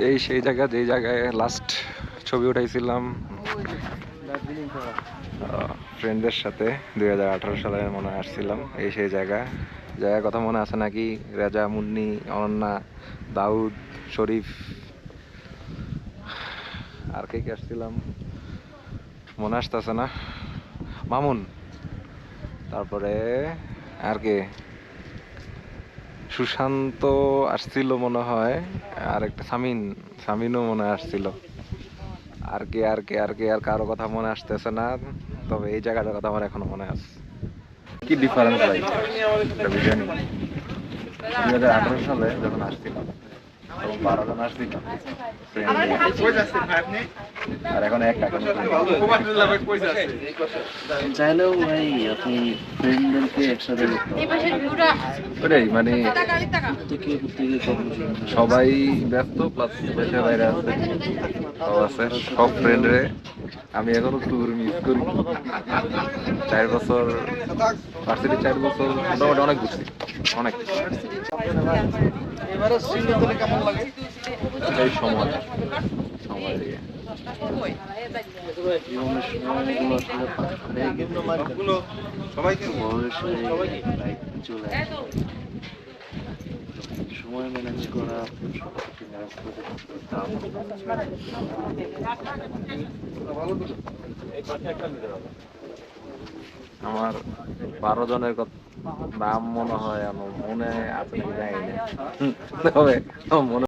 এই সেই জায়গা যেই জায়গায় লাস্ট ছবি উঠাইছিলাম ফ্রেন্ডদের সাথে 2018 সালে মনে হয় আসছিলাম। এই সেই জায়গার কথা মনে আছে নাকি? রেজা, মুন্নি, অনন্যা, দাউদ, শরীফ, আর কে কে আসছিলাম মনে আসতেছে না, মামুন, তারপরে আর কে, সুশান্ত আসছিল মনে হয়, আর একটা সামিনও মনে হয় আসছিল। আর কারো কথা মনে আসতেছে না, তবে এই জায়গাটার কথা আমার এখনো মনে আছে। কি ডিফারেন্স ভাই এটা বিরিয়ানি। 2018 সালে যখন আসছিলাম তখন 12 জন আসছিলাম আর এখন একা চাইলেও ভাই আপনি ফ্রেন্ডদেরকে একসাথে ওটাই মানে থেকে সবাই ব্যস্ত, প্লাস দেশের বাইরে আছে, সব আছে, সব ফ্রেন্ডরে আমি এখনো ট্যুর মিস করি। 4 বছর ভার্সিটি, 4 বছর মোটামুটি অনেক ঘুরছি, অনেক। এই সময় সময় দিয়ে সময় ম্যানেজ করা আমার 12 জনের নাম মনে হয় আমার মনে আছে, তবে মনে